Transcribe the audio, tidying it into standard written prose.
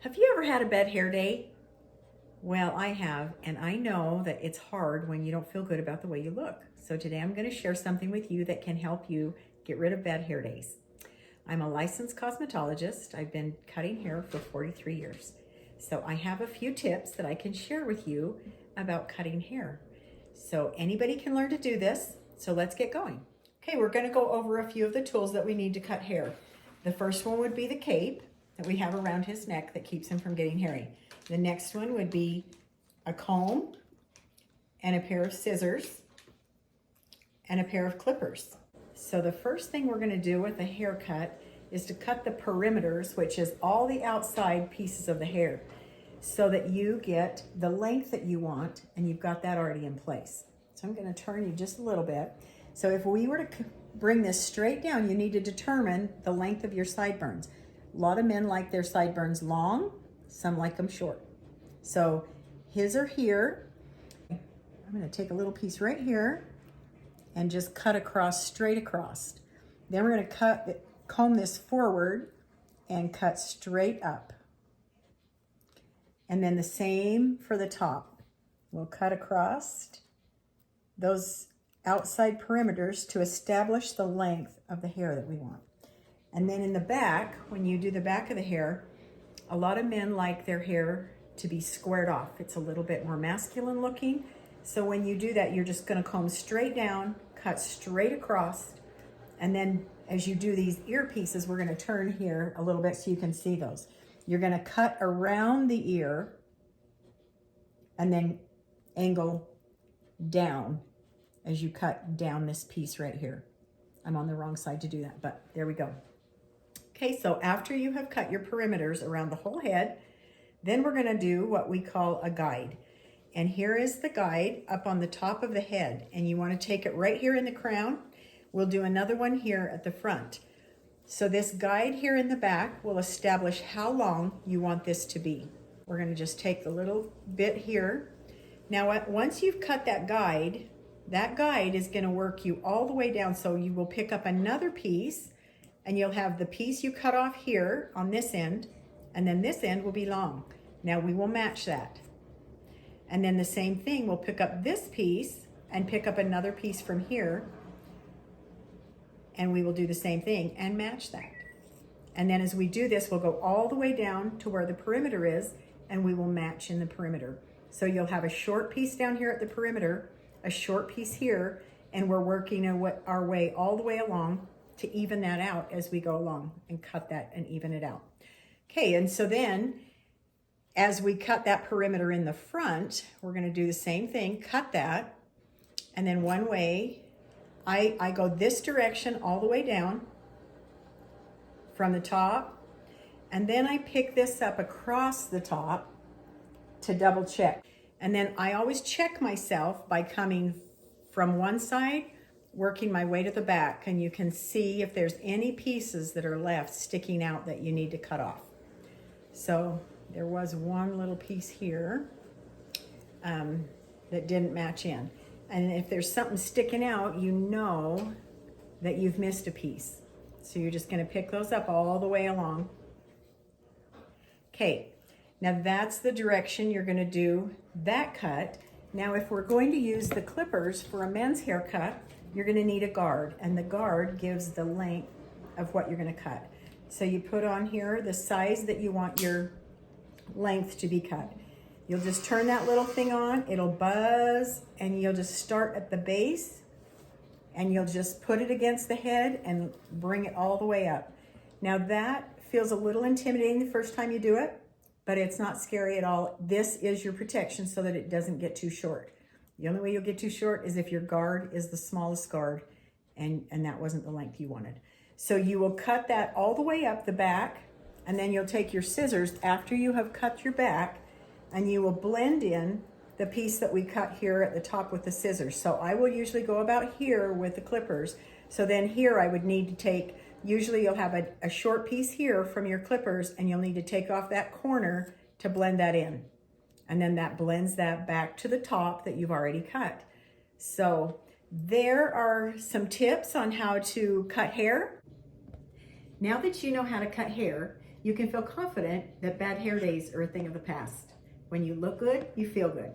Have you ever had a bad hair day? Well, I have, and I know that it's hard when you don't feel good about the way you look. So today I'm going to share something with you that can help you get rid of bad hair days. I'm a licensed cosmetologist. I've been cutting hair for 43 years. So I have a few tips that I can share with you about cutting hair. So anybody can learn to do this. So let's get going. Okay, we're going to go over a few of the tools that we need to cut hair. The first one would be the cape that we have around his neck that keeps him from getting hairy. The next one would be a comb and a pair of scissors and a pair of clippers. So the first thing we're going to do with a haircut is to cut the perimeters, which is all the outside pieces of the hair, so that you get the length that you want, and you've got that already in place. So I'm going to turn you just a little bit. So if we were to bring this straight down, you need to determine the length of your sideburns. A lot of men like their sideburns long, some like them short. So his are here. I'm going to take a little piece right here and just cut across, straight across. Then we're going to comb this forward and cut straight up. And then the same for the top. We'll cut across those outside perimeters to establish the length of the hair that we want. And then in the back, when you do the back of the hair, a lot of men like their hair to be squared off. It's a little bit more masculine looking. So when you do that, you're just going to comb straight down, cut straight across, and then as you do these earpieces, we're going to turn here a little bit so you can see those. You're going to cut around the ear and then angle down as you cut down this piece right here. I'm on the wrong side to do that, but there we go. Okay, so after you have cut your perimeters around the whole head, then we're going to do what we call a guide. And here is the guide up on the top of the head, and you want to take it right here in the crown. We'll do another one here at the front. So this guide here in the back will establish how long you want this to be. We're going to just take the little bit here. Now, once you've cut that guide is going to work you all the way down. So you will pick up another piece, and you'll have the piece you cut off here on this end, and then this end will be long. Now we will match that. And then the same thing, we'll pick up this piece and pick up another piece from here, and we will do the same thing and match that. And then as we do this, we'll go all the way down to where the perimeter is, and we will match in the perimeter. So you'll have a short piece down here at the perimeter, a short piece here, and we're working our way all the way along to even that out as we go along and cut that and even it out. Okay, and so then as we cut that perimeter in the front, we're going to do the same thing, cut that, and then one way, I go this direction all the way down from the top, and then I pick this up across the top to double check. And then I always check myself by coming from one side, working my way to the back, and you can see if there's any pieces that are left sticking out that you need to cut off. So there was one little piece here that didn't match in. And if there's something sticking out, you know that you've missed a piece. So you're just going to pick those up all the way along. Okay, now that's the direction you're going to do that cut. Now if we're going to use the clippers for a men's haircut, you're going to need a guard, and the guard gives the length of what you're going to cut. So you put on here the size that you want your length to be cut. You'll just turn that little thing on, it'll buzz, and you'll just start at the base, and you'll just put it against the head and bring it all the way up. Now that feels a little intimidating the first time you do it, but it's not scary at all. This is your protection so that it doesn't get too short. The only way you'll get too short is if your guard is the smallest guard and that wasn't the length you wanted. So you will cut that all the way up the back, and then you'll take your scissors after you have cut your back, and you will blend in the piece that we cut here at the top with the scissors. So I will usually go about here with the clippers. So then here I would need to take, usually you'll have a short piece here from your clippers, and you'll need to take off that corner to blend that in. And then that blends that back to the top that you've already cut. So there are some tips on how to cut hair. Now that you know how to cut hair, you can feel confident that bad hair days are a thing of the past. When you look good, you feel good.